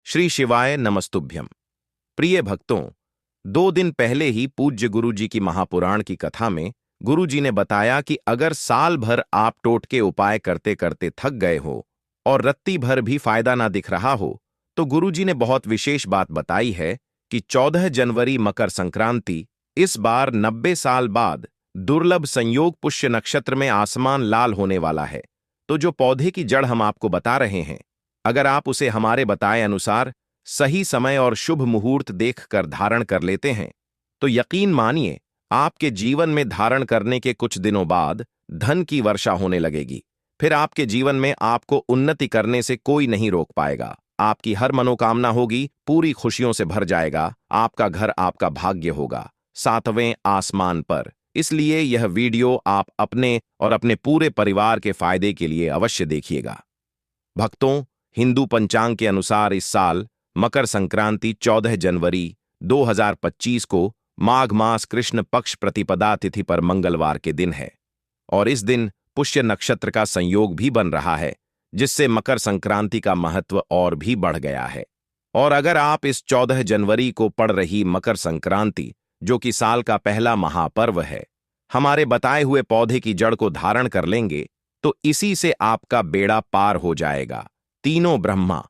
श्री शिवाय नमस्तुभ्यम। प्रिय भक्तों, 2 दिन पहले ही पूज्य गुरुजी की महापुराण की कथा में गुरुजी ने बताया कि अगर साल भर आप टोटके उपाय करते करते थक गए हो और रत्ती भर भी फायदा ना दिख रहा हो, तो गुरुजी ने बहुत विशेष बात बताई है कि 14 जनवरी मकर संक्रांति इस बार 90 साल बाद दुर्लभ संयोग पुष्य नक्षत्र में आसमान लाल होने वाला है। तो जो पौधे की जड़ हम आपको बता रहे हैं, अगर आप उसे हमारे बताए अनुसार सही समय और शुभ मुहूर्त देखकर धारण कर लेते हैं, तो यकीन मानिए आपके जीवन में धारण करने के कुछ दिनों बाद धन की वर्षा होने लगेगी। फिर आपके जीवन में आपको उन्नति करने से कोई नहीं रोक पाएगा। आपकी हर मनोकामना होगी, पूरी खुशियों से भर जाएगा। आपका घर आपका भाग्य होगा 7वें आसमान पर। इसलिए यह वीडियो आप अपने और अपने पूरे परिवार के फायदे के लिए अवश्य देखिएगा। भक्तों, हिंदू पंचांग के अनुसार इस साल मकर संक्रांति 14 जनवरी 2025 को माघ मास कृष्ण पक्ष प्रतिपदा तिथि पर मंगलवार के दिन है और इस दिन पुष्य नक्षत्र का संयोग भी बन रहा है, जिससे मकर संक्रांति का महत्व और भी बढ़ गया है। और अगर आप इस 14 जनवरी को पड़ रही मकर संक्रांति, जो कि साल का पहला महापर्व है, हमारे बताए हुए पौधे की जड़ को धारण कर लेंगे, तो इसी से आपका बेड़ा पार हो जाएगा। तीनों ब्रह्मा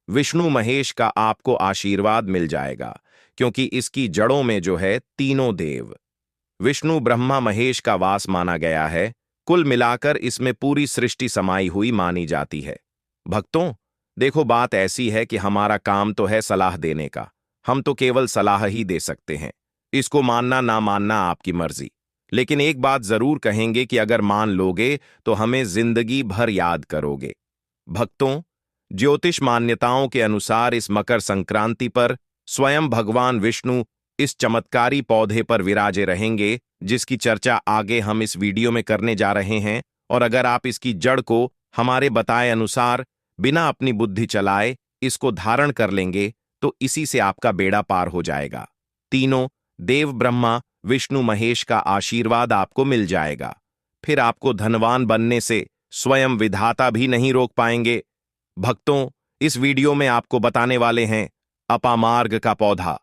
विष्णु महेश का आपको आशीर्वाद मिल जाएगा, क्योंकि इसकी जड़ों में जो है तीनों देव विष्णु ब्रह्मा महेश का वास माना गया है। कुल मिलाकर इसमें पूरी सृष्टि समाई हुई मानी जाती है। भक्तों, देखो, बात ऐसी है कि हमारा काम तो है सलाह देने का। हम तो केवल सलाह ही दे सकते हैं। इसको मानना ना मानना आपकी मर्जी, लेकिन एक बात जरूर कहेंगे कि अगर मान लोगे तो हमें जिंदगी भर याद करोगे। भक्तों, ज्योतिष मान्यताओं के अनुसार इस मकर संक्रांति पर स्वयं भगवान विष्णु इस चमत्कारी पौधे पर विराजे रहेंगे, जिसकी चर्चा आगे हम इस वीडियो में करने जा रहे हैं। और अगर आप इसकी जड़ को हमारे बताए अनुसार बिना अपनी बुद्धि चलाए इसको धारण कर लेंगे, तो इसी से आपका बेड़ा पार हो जाएगा। तीनों देव ब्रह्मा विष्णु महेश का आशीर्वाद आपको मिल जाएगा। फिर आपको धनवान बनने से स्वयं विधाता भी नहीं रोक पाएंगे। भक्तों, इस वीडियो में आपको बताने वाले हैं अपामार्ग का पौधा।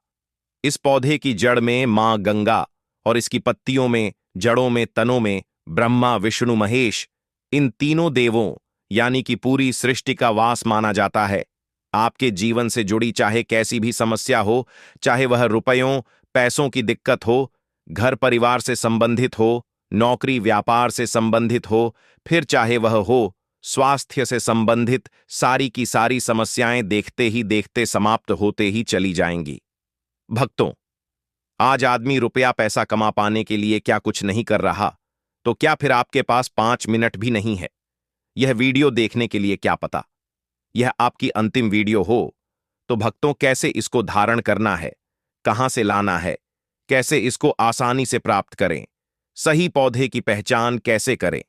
इस पौधे की जड़ में मां गंगा और इसकी पत्तियों में, जड़ों में, तनों में ब्रह्मा विष्णु महेश, इन तीनों देवों यानी कि पूरी सृष्टि का वास माना जाता है। आपके जीवन से जुड़ी चाहे कैसी भी समस्या हो, चाहे वह रुपयों पैसों की दिक्कत हो, घर परिवार से संबंधित हो, नौकरी व्यापार से संबंधित हो, फिर चाहे वह हो स्वास्थ्य से संबंधित, सारी की सारी समस्याएं देखते ही देखते समाप्त होते ही चली जाएंगी। भक्तों, आज आदमी रुपया पैसा कमा पाने के लिए क्या कुछ नहीं कर रहा, तो क्या फिर आपके पास 5 मिनट भी नहीं है यह वीडियो देखने के लिए? क्या पता यह आपकी अंतिम वीडियो हो। तो भक्तों, कैसे इसको धारण करना है, कहां से लाना है, कैसे इसको आसानी से प्राप्त करें, सही पौधे की पहचान कैसे करें।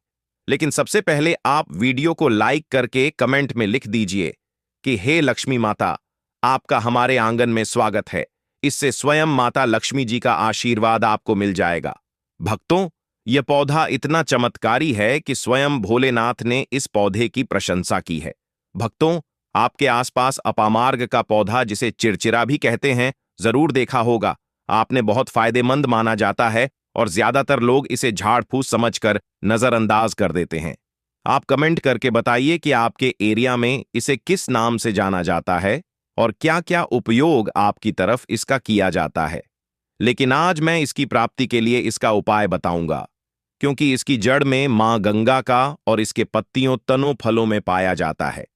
लेकिन सबसे पहले आप वीडियो को लाइक करके कमेंट में लिख दीजिए कि हे लक्ष्मी माता, आपका हमारे आंगन में स्वागत है। इससे स्वयं माता लक्ष्मी जी का आशीर्वाद आपको मिल जाएगा। भक्तों, यह पौधा इतना चमत्कारी है कि स्वयं भोलेनाथ ने इस पौधे की प्रशंसा की है। भक्तों, आपके आसपास अपामार्ग का पौधा, जिसे चिड़चिड़ा भी कहते हैं, जरूर देखा होगा। आपने बहुत फायदेमंद माना जाता है और ज्यादातर लोग इसे झाड़ फूस समझकर नजरअंदाज कर देते हैं। आप कमेंट करके बताइए कि आपके एरिया में इसे किस नाम से जाना जाता है और क्या क्या उपयोग आपकी तरफ इसका किया जाता है। लेकिन आज मैं इसकी प्राप्ति के लिए इसका उपाय बताऊंगा, क्योंकि इसकी जड़ में मां गंगा का और इसके पत्तियों तनों फलों में पाया जाता है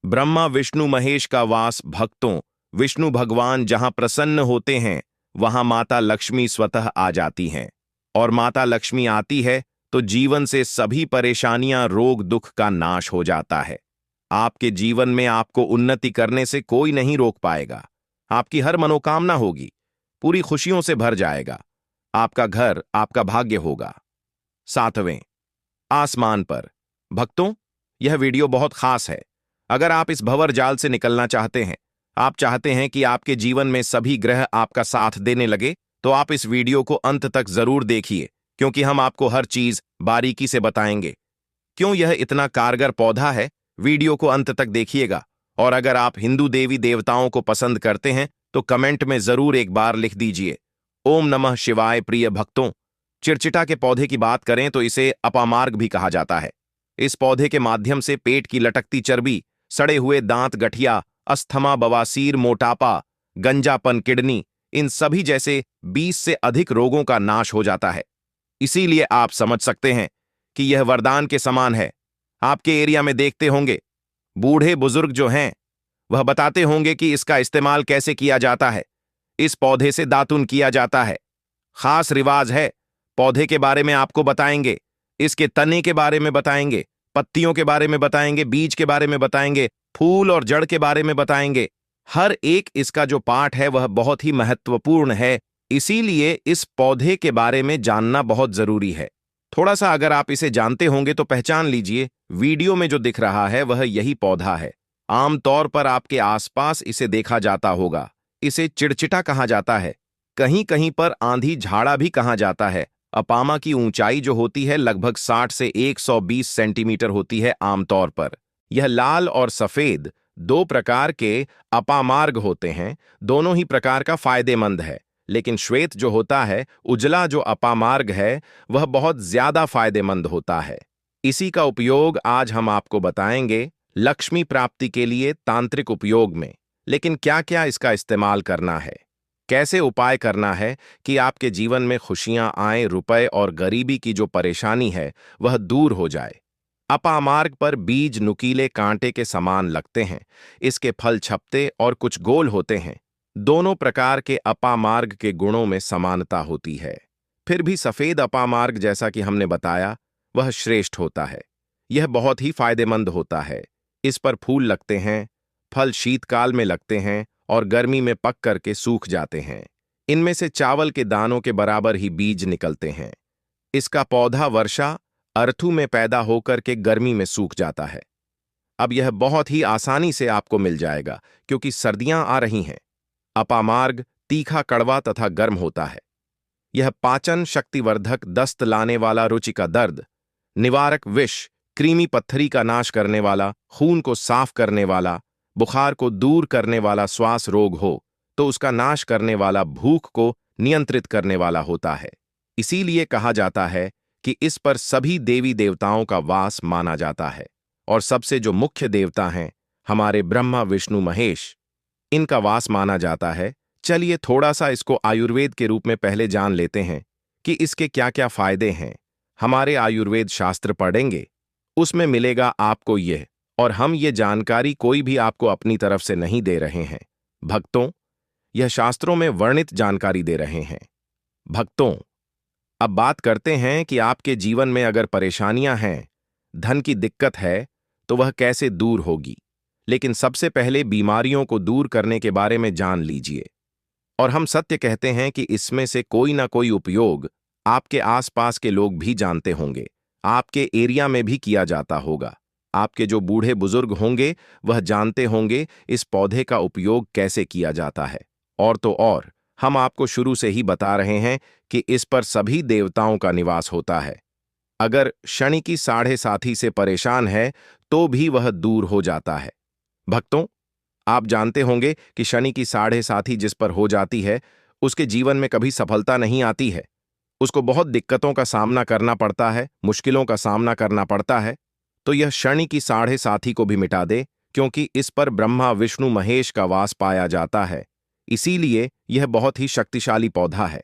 ब्रह्मा विष्णु महेश का वास। भक्तों, विष्णु भगवान जहां प्रसन्न होते हैं, वहां माता लक्ष्मी स्वतः आ जाती हैं, और माता लक्ष्मी आती है तो जीवन से सभी परेशानियां, रोग दुख का नाश हो जाता है। आपके जीवन में आपको उन्नति करने से कोई नहीं रोक पाएगा। आपकी हर मनोकामना होगी, पूरी खुशियों से भर जाएगा। आपका घर आपका भाग्य होगा 7वें आसमान पर। भक्तों, यह वीडियो बहुत खास है। अगर आप इस भंवर जाल से निकलना चाहते हैं, आप चाहते हैं कि आपके जीवन में सभी ग्रह आपका साथ देने लगे, तो आप इस वीडियो को अंत तक जरूर देखिए, क्योंकि हम आपको हर चीज बारीकी से बताएंगे। क्यों यह इतना कारगर पौधा है, वीडियो को अंत तक देखिएगा और अगर आप हिंदू देवी देवताओं को पसंद करते हैं तो कमेंट में जरूर एक बार लिख दीजिए। ओम नमः शिवाय। प्रिय भक्तों, चिरचिटा के पौधे की बात करें तो इसे अपामार्ग भी कहा जाता है। इस पौधे के माध्यम से पेट की लटकती चर्बी, सड़े हुए दांत, गठिया, अस्थमा, बवासीर, मोटापा, गंजापन, किडनी, इन सभी जैसे 20 से अधिक रोगों का नाश हो जाता है। इसीलिए आप समझ सकते हैं कि यह वरदान के समान है। आपके एरिया में देखते होंगे बूढ़े बुजुर्ग जो हैं वह बताते होंगे कि इसका इस्तेमाल कैसे किया जाता है। इस पौधे से दातुन किया जाता है। खास रिवाज है। पौधे के बारे में आपको बताएंगे, इसके तने के बारे में बताएंगे, पत्तियों के बारे में बताएंगे, बीज के बारे में बताएंगे, फूल और जड़ के बारे में बताएंगे। हर एक इसका जो पार्ट है वह बहुत ही महत्वपूर्ण है। इसीलिए इस पौधे के बारे में जानना बहुत जरूरी है। थोड़ा सा अगर आप इसे जानते होंगे तो पहचान लीजिए, वीडियो में जो दिख रहा है वह यही पौधा है। आमतौर पर आपके आसपास इसे देखा जाता होगा। इसे चिड़चिटा कहा जाता है, कहीं कहीं पर आंधी झाड़ा भी कहा जाता है। अपामा की ऊंचाई जो होती है लगभग 60 से 120 सेंटीमीटर होती है आमतौर पर। यह लाल और सफेद दो प्रकार के अपामार्ग होते हैं। दोनों ही प्रकार का फायदेमंद है, लेकिन श्वेत जो होता है, उजला जो अपामार्ग है, वह बहुत ज्यादा फायदेमंद होता है। इसी का उपयोग आज हम आपको बताएंगे लक्ष्मी प्राप्ति के लिए तांत्रिक उपयोग में। लेकिन क्या क्या इसका इस्तेमाल करना है, कैसे उपाय करना है कि आपके जीवन में खुशियां आए, रुपए और गरीबी की जो परेशानी है वह दूर हो जाए। अपामार्ग पर बीज नुकीले कांटे के समान लगते हैं। इसके फल छपते और कुछ गोल होते हैं। दोनों प्रकार के अपामार्ग के गुणों में समानता होती है। फिर भी सफेद अपामार्ग, जैसा कि हमने बताया, वह श्रेष्ठ होता है। यह बहुत ही फायदेमंद होता है। इस पर फूल लगते हैं, फल शीतकाल में लगते हैं और गर्मी में पक करके सूख जाते हैं। इनमें से चावल के दानों के बराबर ही बीज निकलते हैं। इसका पौधा वर्षा अर्थु में पैदा होकर के गर्मी में सूख जाता है। अब यह बहुत ही आसानी से आपको मिल जाएगा क्योंकि सर्दियां आ रही हैं। अपामार्ग तीखा, कड़वा तथा गर्म होता है। यह पाचन शक्तिवर्धक, दस्त लाने वाला, रुचि का दर्द निवारक, विष, कृमि पत्थरी का नाश करने वाला, खून को साफ करने वाला, बुखार को दूर करने वाला, श्वास रोग हो तो उसका नाश करने वाला, भूख को नियंत्रित करने वाला होता है। इसीलिए कहा जाता है कि इस पर सभी देवी देवताओं का वास माना जाता है। और सबसे जो मुख्य देवता हैं, हमारे ब्रह्मा, विष्णु, महेश, इनका वास माना जाता है। चलिए थोड़ा सा इसको आयुर्वेद के रूप में पहले जान लेते हैं कि इसके क्या क्या फायदे हैं। हमारे आयुर्वेद शास्त्र पढ़ेंगे, उसमें मिलेगा आपको यह। और हम ये जानकारी कोई भी आपको अपनी तरफ से नहीं दे रहे हैं भक्तों, यह शास्त्रों में वर्णित जानकारी दे रहे हैं। भक्तों, अब बात करते हैं कि आपके जीवन में अगर परेशानियां हैं, धन की दिक्कत है, तो वह कैसे दूर होगी। लेकिन सबसे पहले बीमारियों को दूर करने के बारे में जान लीजिए। और हम सत्य कहते हैं कि इसमें से कोई ना कोई उपयोग आपके आसपास के लोग भी जानते होंगे, आपके एरिया में भी किया जाता होगा। आपके जो बूढ़े बुजुर्ग होंगे वह जानते होंगे इस पौधे का उपयोग कैसे किया जाता है। और तो और हम आपको शुरू से ही बता रहे हैं कि इस पर सभी देवताओं का निवास होता है। अगर शनि की साढ़े साथी से परेशान है तो भी वह दूर हो जाता है। भक्तों, आप जानते होंगे कि शनि की साढ़े साथी जिस पर हो जाती है उसके जीवन में कभी सफलता नहीं आती है। उसको बहुत दिक्कतों का सामना करना पड़ता है, मुश्किलों का सामना करना पड़ता है। तो यह शनि की साढ़े साथी को भी मिटा दे, क्योंकि इस पर ब्रह्मा, विष्णु, महेश का वास पाया जाता है। इसीलिए यह बहुत ही शक्तिशाली पौधा है।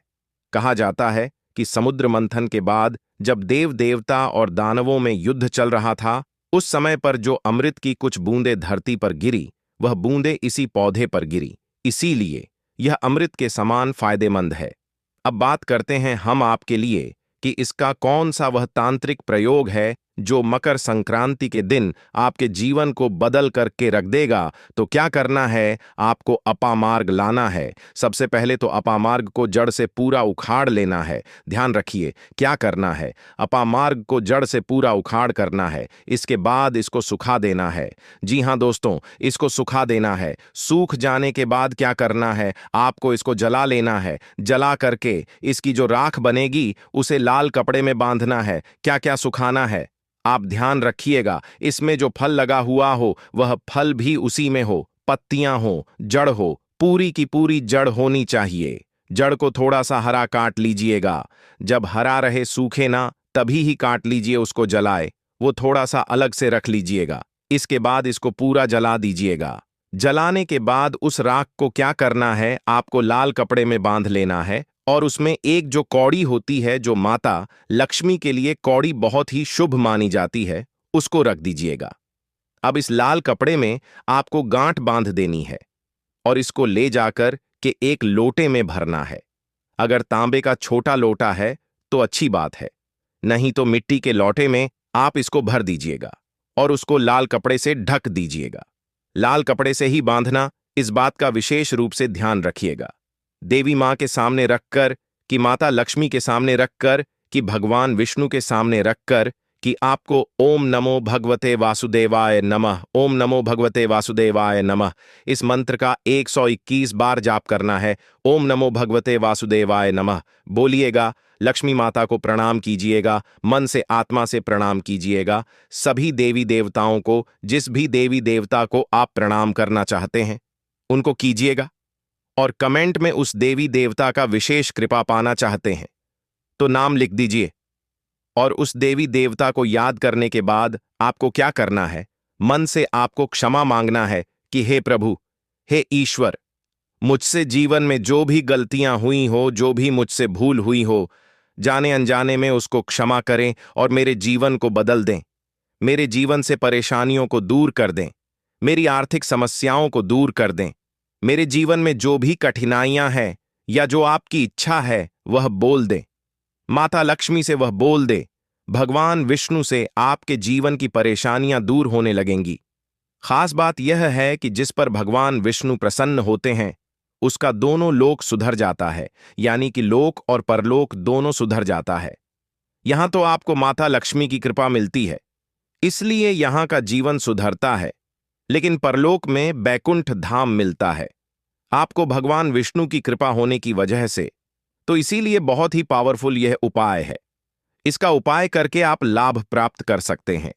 कहा जाता है कि समुद्र मंथन के बाद जब देव देवता और दानवों में युद्ध चल रहा था, उस समय पर जो अमृत की कुछ बूंदें धरती पर गिरी, वह बूंदें इसी पौधे पर गिरी। इसीलिए यह अमृत के समान फायदेमंद है। अब बात करते हैं हम आपके लिए कि इसका कौन सा वह तांत्रिक प्रयोग है जो मकर संक्रांति के दिन आपके जीवन को बदल करके रख देगा। तो क्या करना है, आपको अपामार्ग लाना है। सबसे पहले तो अपामार्ग को जड़ से पूरा उखाड़ लेना है। ध्यान रखिए क्या करना है, अपामार्ग को जड़ से पूरा उखाड़ करना है। इसके बाद इसको सुखा देना है। जी हाँ दोस्तों, इसको सुखा देना है। सूख जाने के बाद क्या करना है, आपको इसको जला लेना है। जला करके इसकी जो राख बनेगी उसे लाल कपड़े में बांधना है। क्या क्या सुखाना है, आप ध्यान रखिएगा, इसमें जो फल लगा हुआ हो वह फल भी उसी में हो, पत्तियां हो, जड़ हो, पूरी की पूरी जड़ होनी चाहिए। जड़ को थोड़ा सा हरा काट लीजिएगा। जब हरा रहे, सूखे ना, तभी ही काट लीजिए, उसको जलाए। वो थोड़ा सा अलग से रख लीजिएगा। इसके बाद इसको पूरा जला दीजिएगा। जलाने के बाद उस राख को क्या करना है, आपको लाल कपड़े में बांध लेना है और उसमें एक जो कौड़ी होती है, जो माता लक्ष्मी के लिए कौड़ी बहुत ही शुभ मानी जाती है, उसको रख दीजिएगा। अब इस लाल कपड़े में आपको गांठ बांध देनी है और इसको ले जाकर के एक लोटे में भरना है। अगर तांबे का छोटा लोटा है तो अच्छी बात है, नहीं तो मिट्टी के लोटे में आप इसको भर दीजिएगा और उसको लाल कपड़े से ढक दीजिएगा। लाल कपड़े से ही बांधना, इस बात का विशेष रूप से ध्यान रखिएगा। देवी मां के सामने रखकर, कि माता लक्ष्मी के सामने रखकर, कि भगवान विष्णु के सामने रखकर, कि आपको ओम नमो भगवते वासुदेवाय नमः, ओम नमो भगवते वासुदेवाय नमः, इस मंत्र का 121 बार जाप करना है। ओम नमो भगवते वासुदेवाय नमः बोलिएगा। लक्ष्मी माता को प्रणाम कीजिएगा, मन से आत्मा से प्रणाम कीजिएगा। सभी देवी देवताओं को, जिस भी देवी देवता को आप प्रणाम करना चाहते हैं, उनको कीजिएगा। और कमेंट में उस देवी देवता का विशेष कृपा पाना चाहते हैं तो नाम लिख दीजिए। और उस देवी देवता को याद करने के बाद आपको क्या करना है, मन से आपको क्षमा मांगना है कि हे प्रभु, हे ईश्वर, मुझसे जीवन में जो भी गलतियां हुई हो, जो भी मुझसे भूल हुई हो, जाने अनजाने में उसको क्षमा करें और मेरे जीवन को बदल दें। मेरे जीवन से परेशानियों को दूर कर दें, मेरी आर्थिक समस्याओं को दूर कर दें। मेरे जीवन में जो भी कठिनाइयां हैं या जो आपकी इच्छा है वह बोल दें। माता लक्ष्मी से वह बोल दे, भगवान विष्णु से आपके जीवन की परेशानियां दूर होने लगेंगी। खास बात यह है कि जिस पर भगवान विष्णु प्रसन्न होते हैं उसका दोनों लोक सुधर जाता है, यानी कि लोक और परलोक दोनों सुधर जाता है। यहां तो आपको माता लक्ष्मी की कृपा मिलती है, इसलिए यहां का जीवन सुधरता है, लेकिन परलोक में बैकुंठ धाम मिलता है आपको भगवान विष्णु की कृपा होने की वजह से। तो इसीलिए बहुत ही पावरफुल यह उपाय है। इसका उपाय करके आप लाभ प्राप्त कर सकते हैं।